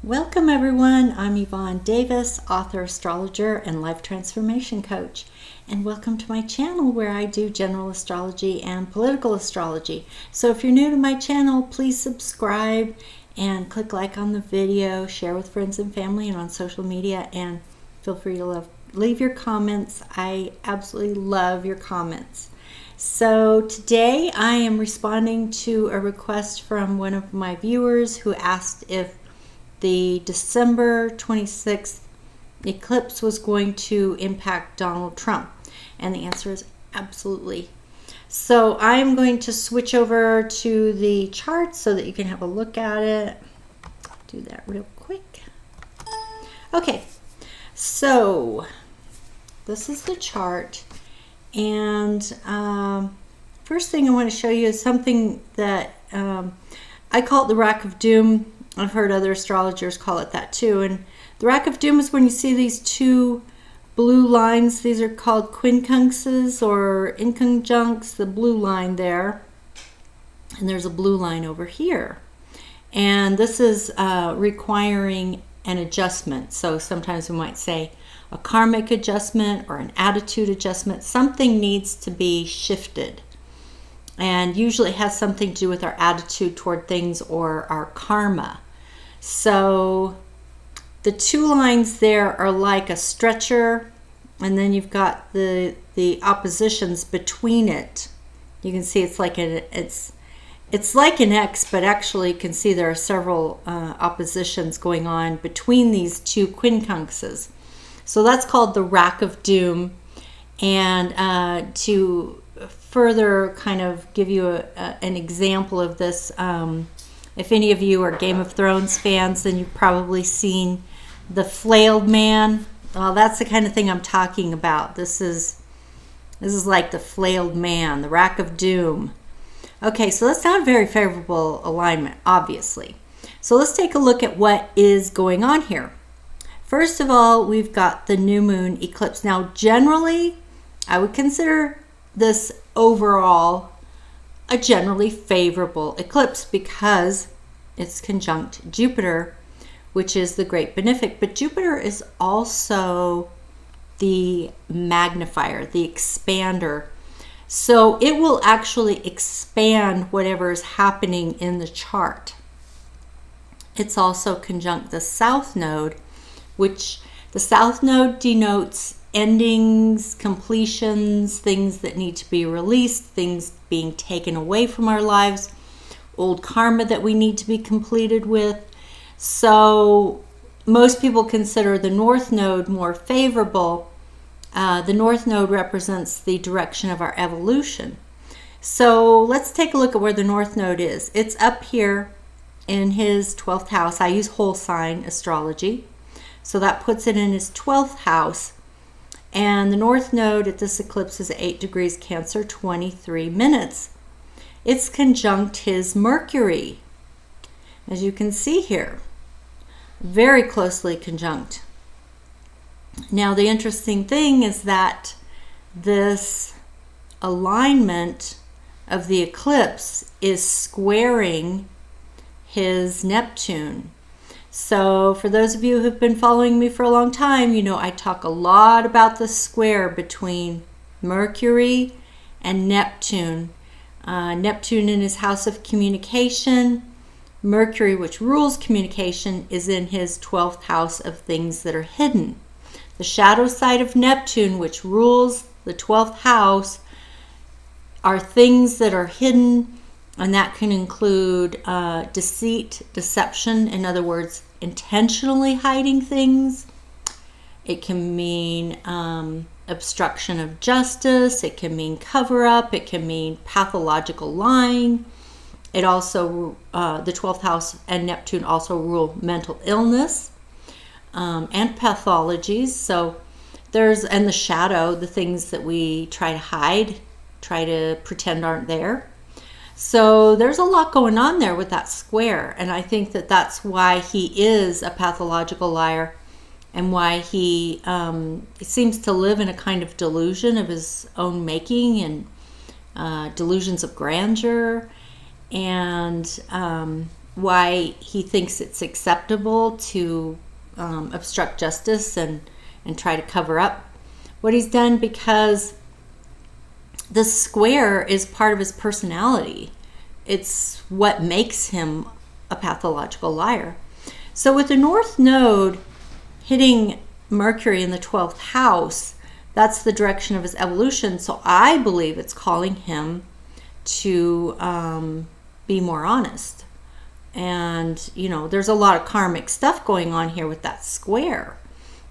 Welcome everyone, I'm Yvonne Davis, author, astrologer, and life transformation coach. And welcome to my channel where I do general astrology and political astrology. So if you're new to my channel, please subscribe and click like on the video, share with friends and family and on social media, and feel free to leave your comments. I absolutely love your comments. So today I am responding to a request from one of my viewers who asked if the December 26th eclipse was going to impact Donald Trump. And the answer is absolutely. So I'm going to switch over to the chart so that you can have a look at it. Do that real quick. Okay, so this is the chart. And first thing I want to show you is something that I call it the Rack of Doom. I've heard other astrologers call it that too. And the Rack of Doom is when you see these two blue lines. These are called quincunxes or inconjuncts, the blue line there. And there's a blue line over here. And this is requiring an adjustment. So sometimes we might say a karmic adjustment or an attitude adjustment. Something needs to be shifted. And usually it has something to do with our attitude toward things or our karma. So the two lines there are like a stretcher, and then you've got the oppositions between it. You can see it's like it's like an X, but actually you can see there are several oppositions going on between these two quincunxes. So that's called the Rack of Doom. And to further kind of give you an example of this, if any of you are Game of Thrones fans, then you've probably seen the flailed man. Well, that's the kind of thing I'm talking about. This is like the flailed man, the Rack of Doom. Okay, so that's not a very favorable alignment, obviously. So let's take a look at what is going on here. First of all, we've got the new moon eclipse. Now, generally, I would consider this overall a generally favorable eclipse because it's conjunct Jupiter, which is the great benefic. But Jupiter is also the magnifier, the expander. So it will actually expand whatever is happening in the chart. It's also conjunct the South Node, which the South Node denotes endings, completions, things that need to be released, things being taken away from our lives, old karma that we need to be completed with. So most people consider the North Node more favorable. The North Node represents the direction of our evolution. So let's take a look at where the North Node is. It's up here in his 12th house. I use whole sign astrology. So that puts it in his 12th house. And the North Node at this eclipse is 8 degrees Cancer, 23 minutes. It's conjunct his Mercury, as you can see here. Very closely conjunct. Now, the interesting thing is that this alignment of the eclipse is squaring his Neptune. So for those of you who've been following me for a long time, you know I talk a lot about the square between Mercury and Neptune. Neptune in his house of communication. Mercury, which rules communication, is in his 12th house of things that are hidden. The shadow side of Neptune, which rules the 12th house, are things that are hidden. And that can include deceit, deception, in other words, intentionally hiding things. It can mean obstruction of justice. It can mean cover-up. It can mean pathological lying. It also, the 12th house and Neptune also rule mental illness and pathologies. So and the shadow, the things that we try to hide, try to pretend aren't there. So there's a lot going on there with that square, and I think that that's why he is a pathological liar and why he seems to live in a kind of delusion of his own making and delusions of grandeur. And why he thinks it's acceptable to obstruct justice and try to cover up what he's done, because the square is part of his personality. It's what makes him a pathological liar. So with the North Node hitting Mercury in the 12th house, that's the direction of his evolution. So I believe it's calling him to be more honest. And, you know, there's a lot of karmic stuff going on here with that square.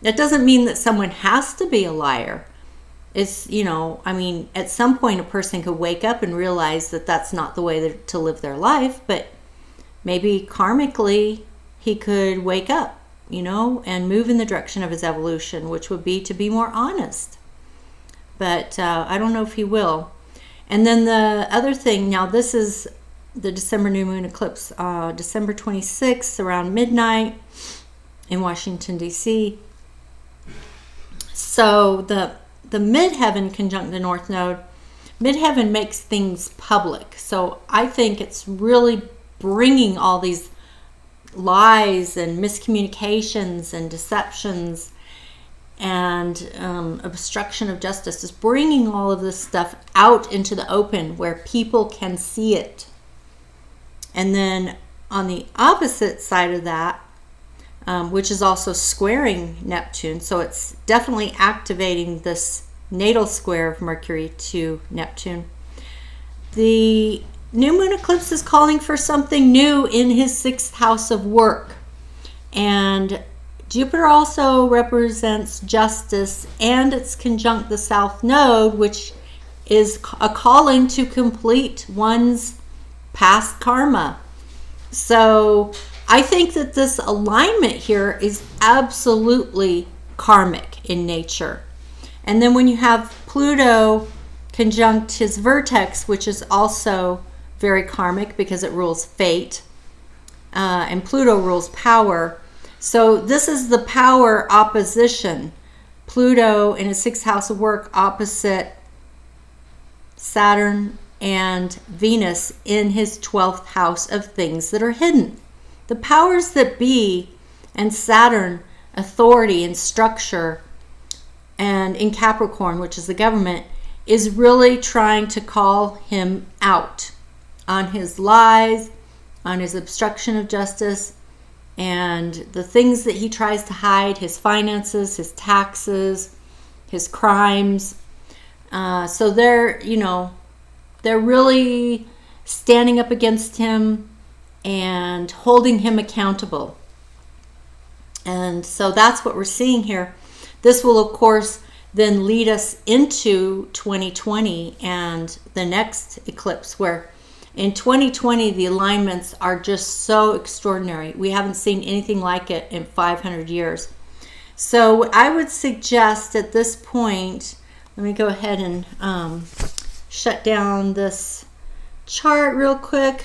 That doesn't mean that someone has to be a liar. It's, you know, I mean, at some point a person could wake up and realize that that's not the way to live their life, but maybe karmically he could wake up, you know, and move in the direction of his evolution, which would be to be more honest. But I don't know if he will. And then the other thing, now this is the December new moon eclipse, December 26th around midnight in Washington, D.C. So the midheaven conjunct the North Node, midheaven makes things public. So I think it's really bringing all these lies and miscommunications and deceptions and obstruction of justice, is bringing all of this stuff out into the open where people can see it. And then on the opposite side of that, which is also squaring Neptune, so it's definitely activating this natal square of Mercury to Neptune. The new moon eclipse is calling for something new in his 6th house of work. And Jupiter also represents justice, and it's conjunct the South Node, which is a calling to complete one's past karma. So I think that this alignment here is absolutely karmic in nature. And then when you have Pluto conjunct his vertex, which is also very karmic because it rules fate, and Pluto rules power. So this is the power opposition. Pluto in his 6th house of work opposite Saturn and Venus in his 12th house of things that are hidden. The powers that be, and Saturn, authority and structure, and in Capricorn, which is the government, is really trying to call him out on his lies, on his obstruction of justice, and the things that he tries to hide, his finances, his taxes, his crimes. So they're, you know, they're really standing up against him and holding him accountable. And so that's what we're seeing here. This will, of course, then lead us into 2020 and the next eclipse, where in 2020 the alignments are just so extraordinary. We haven't seen anything like it in 500 years. So I would suggest at this point, let me go ahead and shut down this chart real quick.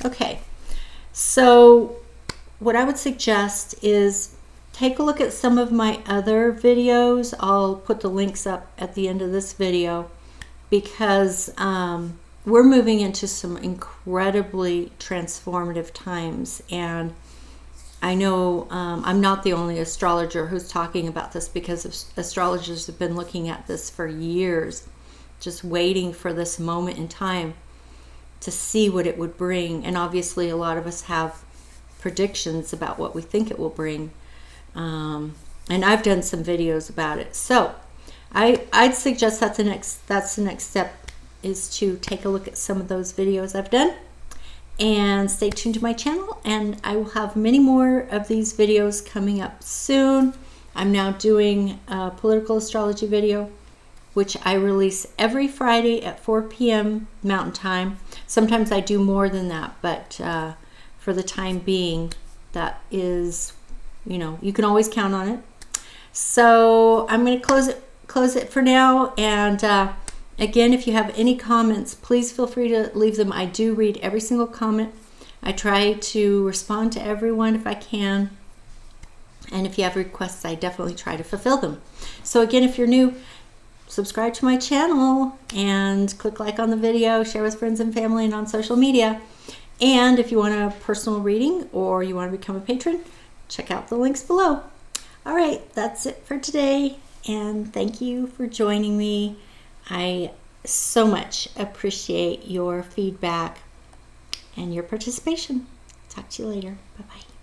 Okay, so what I would suggest is take a look at some of my other videos. I'll put the links up at the end of this video, because we're moving into some incredibly transformative times. And I know I'm not the only astrologer who's talking about this, because astrologers have been looking at this for years, just waiting for this moment in time to see what it would bring. And obviously a lot of us have predictions about what we think it will bring. And I've done some videos about it. So I'd suggest that's the next step, is to take a look at some of those videos I've done. And stay tuned to my channel, and I will have many more of these videos coming up soon. I'm now doing a political astrology video, which I release every Friday at 4 p.m. Mountain Time. Sometimes I do more than that, but for the time being, that is, you know, you can always count on it. So I'm going to close it for now. And again, if you have any comments, please feel free to leave them. I do read every single comment. I try to respond to everyone if I can. And if you have requests, I definitely try to fulfill them. So again, if you're new, subscribe to my channel and click like on the video, share with friends and family and on social media. And if you want a personal reading or you want to become a patron, check out the links below. All right, that's it for today. And thank you for joining me. I so much appreciate your feedback and your participation. Talk to you later. Bye-bye.